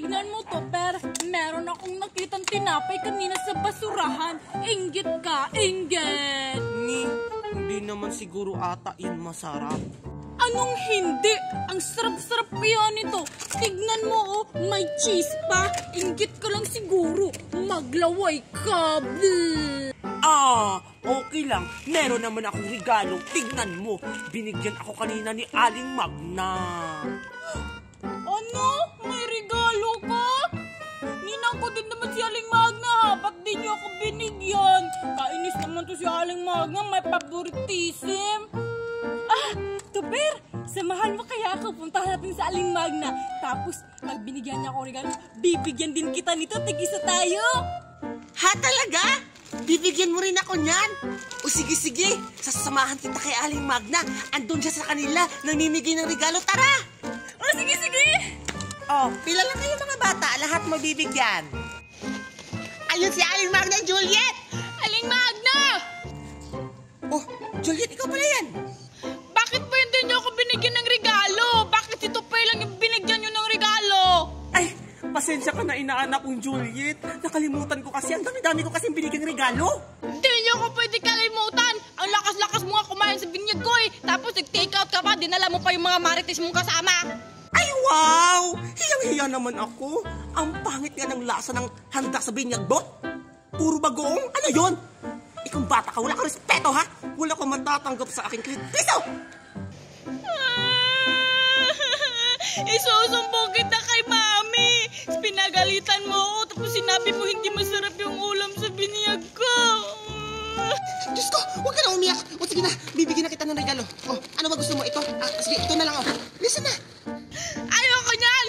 Tignan mo to, Per. Meron akong nakitang tinapay kanina sa basurahan. Inggit ka, inggit! Hindi naman siguro ata yun masarap. Anong hindi? Ang sarap-sarap yan nito. Tignan mo, oh, may cheese pa. Inggit ka lang siguro. Maglaway ka. Okay lang. Meron naman akong regalo. Tignan mo. Binigyan ako kanina ni Aling Magna. Ano? May regalo ka? Ninang ko din naman si Aling Magna. Ba't di niyo ako binigyan? Kainis naman to si Aling Magna. May favoritism. Tuber, samahan mo kaya ako. Punta natin sa Aling Magna. Tapos, pag binigyan niya ako regalo, bibigyan din kita nito. Tig-isa tayo. Ha, talaga? Bibigyan mo rin ako niyan? O sige, sasamahan kita kay Aling Magna. Andun siya sa kanila, namimigay ng regalo. Tara! O sige! Pila lang kayo mga bata, lahat mo bibigyan. Ayun si Aling Magna, Juliet! Aling Magna! Oh, Juliet, ikaw pala yan. Bakit ba hindi niyo ako binigyan ng regalo? Bakit ito pa lang yung binigyan niyo ng regalo? Ay, pasensya ka na inaanak kong Juliet. Nakalimutan ko kasi, ang dami-dami ko kasi binigyan regalo. Hindi niyo ako pwede kalimutan. Ang lakas-lakas mo nga kumain sa binyag ko eh. Tapos nag-take out ka pa, dinala mo pa yung mga marites mong kasama. Ay, wow! Hiyang-hiya naman ako. Ang pangit nga ng lasa ng handa sa binyag bot. Puro bagoong. Ano yun? Ikaw bata ka, wala kang respeto ha? Wala kang matatanggap sa aking kahit piso! Isusumbong kita kay Mami. Pinagalitan mo ako, tapos sinabi mo hindi masarap yung ulam sa biniyag ko. Diyos ko, huwag ka na umiyak. O sige na, bibigyan na kita ng regalo. Ano ba gusto mo? Ito? Sige, ito na lang. Listen na. Ayoko niyan!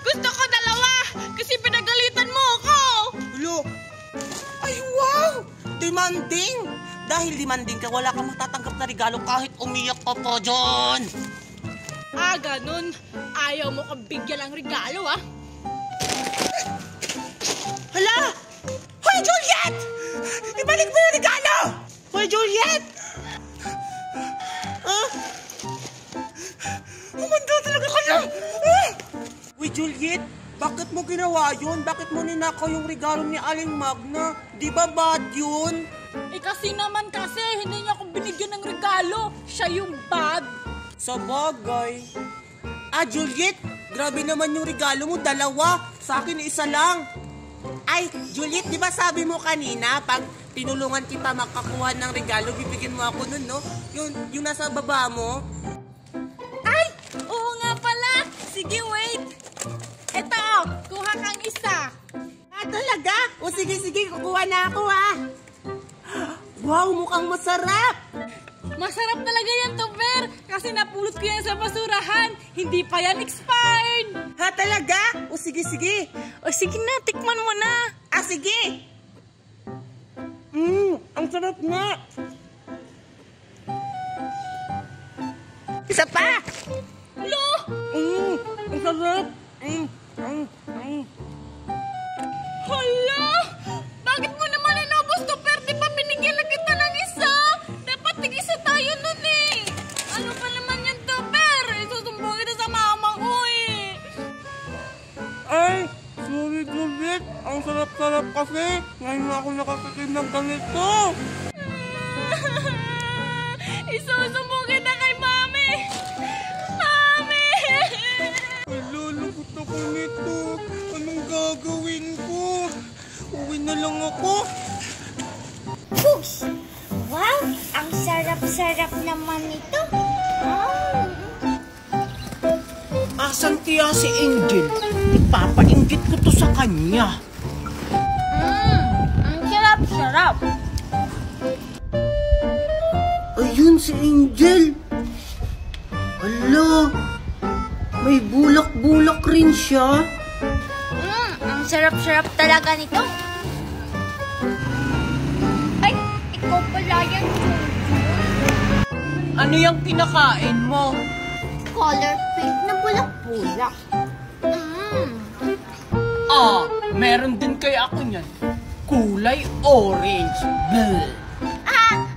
Gusto ko dalawa! Kasi pinagalitan mo ako! Hello? Ay, wow! Demanding! Dahil demanding ka, wala kang matatanggap na regalo kahit umiyak ka po dyan. Ganun. Ayaw mo kang bigyan ng regalo, ah? Hala! Hoy, Juliet! Ibalik mo yung regalo! Hoy, Juliet! Umanda talaga kayo! Hoy, Juliet! Bakit mo ginawa yun? Bakit mo ninakaw yung regalo ni Aling Magna? Di ba bad yun? Kasi hindi niya ako binigyan ng regalo. Siya yung bad. Sa bagay. Juliet, grabe naman yung regalo mo, dalawa. Sa akin, isa lang. Ay, Juliet, di ba sabi mo kanina, pag tinulungan kita makakuha ng regalo, bibigyan mo ako nun, no? Yung nasa baba mo. Ay, oo nga pala. Sige, wait. Eto, kuha kang isa. Talaga? O sige, kukuha na ako, ha? Wow, mukhang masarap. Masarap talaga yan, Tuber. Kasi napulot ko yan sa basurahan. Hindi pa yan expired. Ha, talaga? O sige. O sige na, tikman mo na. Sige. Ang sarap nga. Isa pa. Lo! Ang sarap. Hala! Bakit mo naman inubos, Tuber? Di ba binigyan lang kita ng isa? Dapat tig-isa tayo nun eh. Ano pa naman yan, Tuber? Isusumbong kita sa mama ko eh. Ay, sorry, Juliet. Ang sarap-sarap kasi. Ngayon ako nakakakim ng ganito. Isusumbong kita kay Mami. Mami! Ay, lulungkot ako nito. Anong gagawin ko? Uwi na lang ako. Pugs! Wow! Ang sarap-sarap naman ito. Asan kaya si Angel? Ipapainggit ko to sa kanya. Ang sarap-sarap. Ayun si Angel. Ala, may bulak-bulak rin siya. Ang sarap-sarap talaga nito. Ay, ikaw pala yan. Ano yung kinakain mo? Color pink na bulak-bulak. Meron din kaya ako niyan. Kulay orange. Bleh.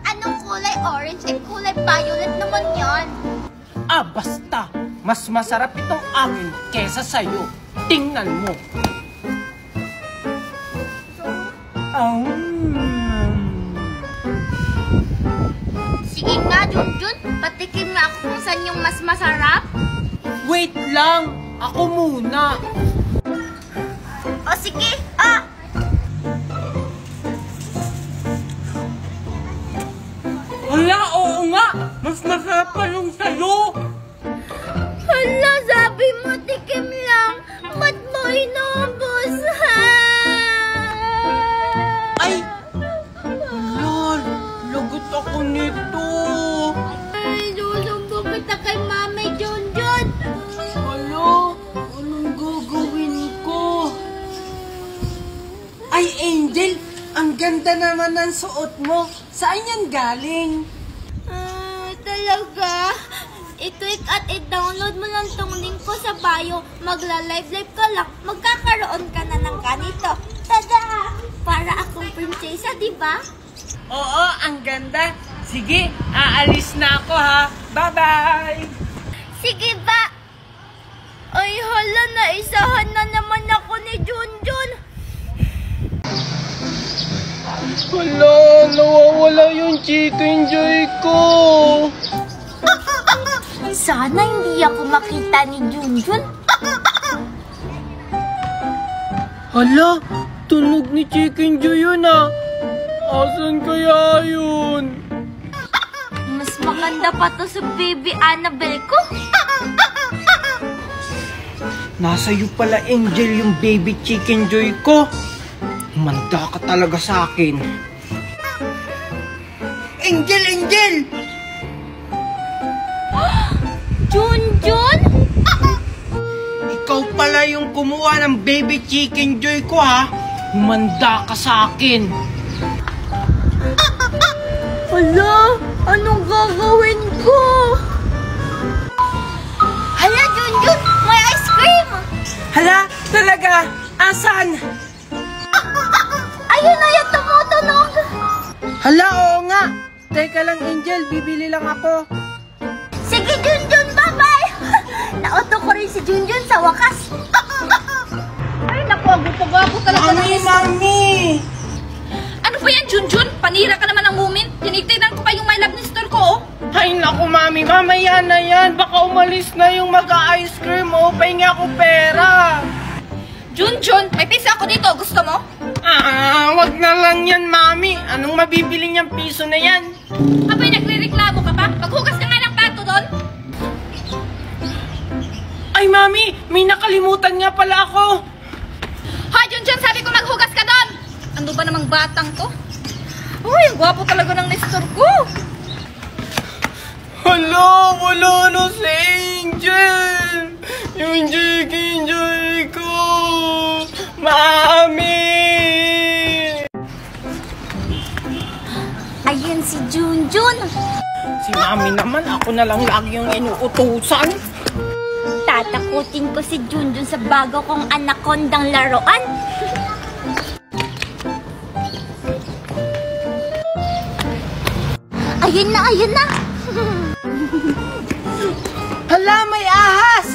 Anong kulay orange? Kulay violet naman yan. Basta. Mas masarap itong akin kesa sa'yo. Tingnan mo. Sige nga, Junjun. Patikim nga ako kung saan yung mas masarap. Wait lang. Ako muna. O sige, ah! Hala, oo nga. Mas masarap pa yung sayo. Hala, sabi mo, tikim lang. Ba't mo inubos, ha? Ay! Lol, lagot ako nito. Ay, susumbong kita kay Mami Junjun. Hala, anong gagawin ko? Ay, Angel, ang ganda naman ng suot mo. Saan yan galing? Talaga? I-click at i-download mo lang tong link ko sa bio. Magla-live-live ka lang. Magkakaroon ka na ng ganito. Tada! Para akong prinsesa, di ba? Oo, ang ganda. Sige, aalis na ako ha. Bye-bye! Sige ba? Ay, hala, naisahan na naman ako ni Junjun. Hala, nawawala yung chicken joy ko. Sana hindi ako makita ni Junjun. Hala, tunog ni chicken joy yun ah. Asan kaya yun? Mas maganda pa to sa baby Annabelle ko. Nasa iyo pala, Angel, yung baby chicken joy ko. Manda ka talaga sa akin. Angel, Angel! Junjun? Ikaw pala yung kumuha ng baby chicken joy ko ha. Manda ka sa akin. Hala, anong gagawin ko? Hala, Junjun, may ice cream! Hala, talaga? Asan? Ayun na yung tumutunog! Hala, oo nga. Teka lang, Angel, bibili lang ako. Sige, Junjun, bye-bye! Nauto ko rin si Junjun sa wakas. Ay, naku, ago-pago talaga Mami, Mami! Ano ba yan, Junjun? Panira ka naman ng mumin. Tinitignan ko pa yung my love ni store ko, oh. Ay, naku, Mami, mamaya na yan. Baka umalis na yung mag-ice cream, oh. Pahingi ako pera. Junjun, may pizza ako dito. Gusto mo? Wag na lang yan, Mami. Anong mabibili niyang piso na yan? Abay, nagre-reklamo ka pa? Maghugas ka nga ng plato doon. Ay, Mami, may nakalimutan nga pala ako. Ha, Junjun, sabi ko maghugas ka doon. Ano ba namang batang to? Uy, ang gwapo talaga ng Nestor ko. Hala, wala na si Angel. Yung chicken joy ko. Mami! Ayun si Junjun. Si Mami naman, ako na lang lagi yung inuutusan. Tatakutin ko si Junjun sa bago kong anakondang laruan. Ayun na, ayun na. Hala, may ahas!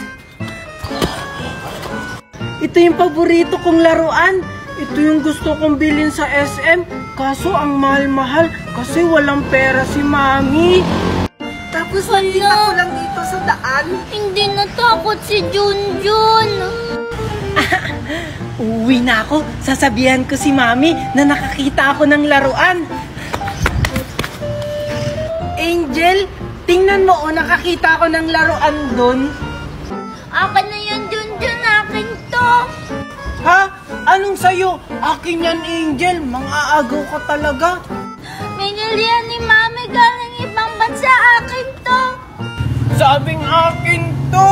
Ito yung paborito kong laruan. Ito yung gusto kong bilhin sa SM. Kaso ang mahal-mahal kasi walang pera si Mami. Tapos nakita ko lang dito sa daan. Hindi natakot si Junjun. Uwi na ako. Sasabihan ko si Mami na nakakita ako ng laruan. Angel, tingnan mo, nakakita ako ng laruan doon. Akin na yan, Junjun. Akin to. Ha? Anong sayo? Akin yan, Angel. Mang-aagaw ka talaga. Binili yan ni Mami galing ibang bansa. Akin to. Sabing akin to.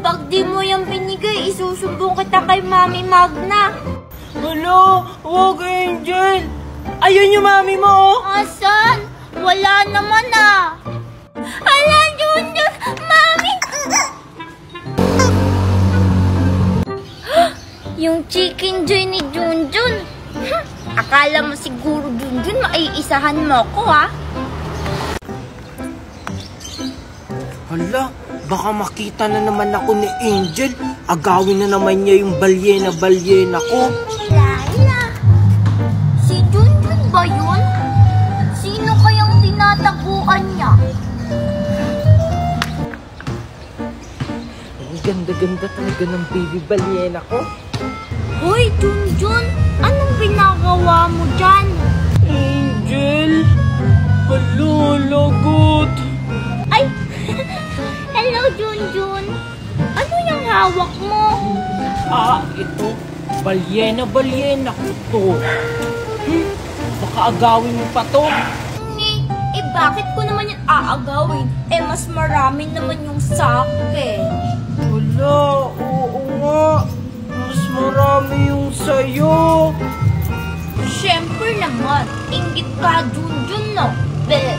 Pag di mo yan binigay, isusumbong kita kay Mami Magna. Hala, huwag, Angel. Ayun yung Mami mo, oh. Asan? Wala naman ah. Hala, Junjun! Mami! Yung chicken joy ni Junjun. Akala mo siguro, Junjun, maiisahan mo ko, ha? Hala, Baka makita na naman ako ni Angel. Agawin na naman niya yung balyena ko. Laila, si Junjun ba yun? Sino kayang tinataguan niya? Ang ganda-ganda talaga ng baby balyena ko. Hoy, Junjun, anong ginagawa mo dyan? Angel, palulagot. Ay, hello, Junjun. Ano yung hawak mo? Ito. Balyena ko to. Baka agawin mo pa to. Bakit ko naman yung aagawin? Mas marami naman yung sakin. Wala, oo nga. Mas marami yung sayo. Siyempre naman, inggit ka, Junjun, no? Be.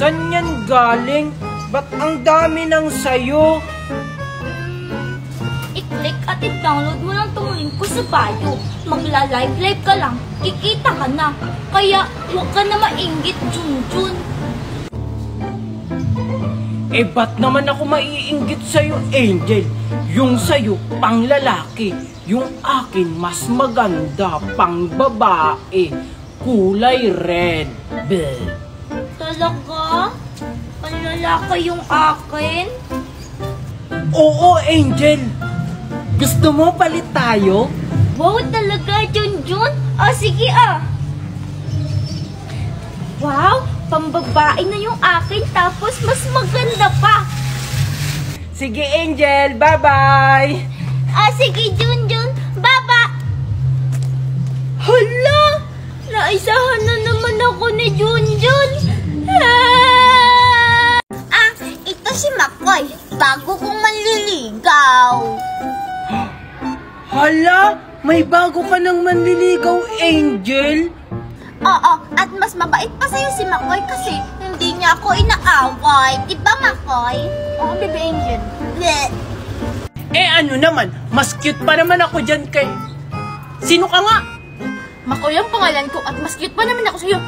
Saan yan galing? Ba't ang dami ng sayo? I-click at i-download mo lang tong link ko sa bio. Magla-live ka lang, kikita ka na. Kaya, huwag ka na mainggit, Junjun. Ba't naman ako maiinggit sa'yo, Angel? Yung sa'yo, pang lalaki. Yung akin, mas maganda, pang babae. Kulay red. Bleh. Talaga? Ang lalaki yung akin? Oo, Angel. Gusto mo palit tayo? Wow, talaga, Junjun? Sige Wow, pambabae na yung akin, tapos mas maganda pa. Sige, Angel. Bye-bye. Sige, Junjun. Baba! Hala! Naisahan na naman ako ni Junjun. Ito si Makoy. Bago kong manliligaw. Hala! May bago ka ng manliligaw, Angel? Oo, at mas mabait pa sa'yo si Makoy kasi hindi niya ako inaaway. Diba, Makoy? Oo, Bebe Angel. Bleh. Ano naman? Mas cute pa naman ako dyan kay... Sino ka nga? Makoy ang pangalan ko at mas cute pa naman ako sa'yo.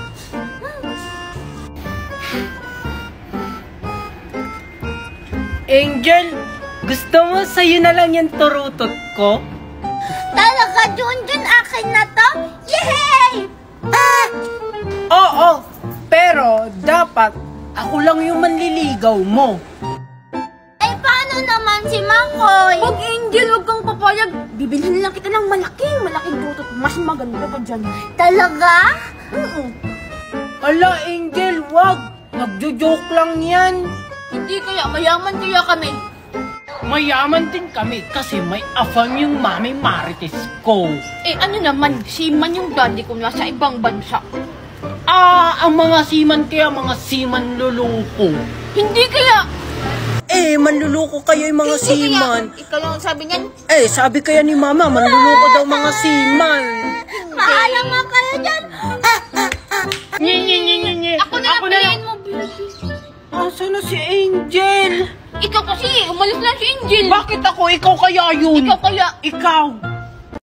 Angel, gusto mo sa'yo na lang yung turutot ko? Talaga, Junjun, akin na to? Yay! Oo, pero dapat ako lang yung manliligaw mo. Paano naman si Makoy? Huwag, Angel, huwag kang papayag. Bibilhin lang kita ng malaking tutot. Mas maganda pa dyan. Talaga? Hala, Angel, wag. Nagjo-joke lang yan. Hindi kaya, mayaman kaya kami. Mayaman din kami kasi may afam yung mami Marites ko. Ano naman, seaman yung daddy ko nasa ibang bansa. Ang mga seaman kaya mga seaman luloko. Hindi kaya. Manluloko kayo yung mga seaman. Ikaw lang sabi niyan. Sabi kaya ni mama, manluloko daw mga seaman. Mahala nga kayo dyan. Nye. Ako na lang mo, baby. Asan na si Angel? Ikaw kasi, umalis lang si Angel. Bakit ako? Ikaw kaya yun? Ikaw kaya. Ikaw.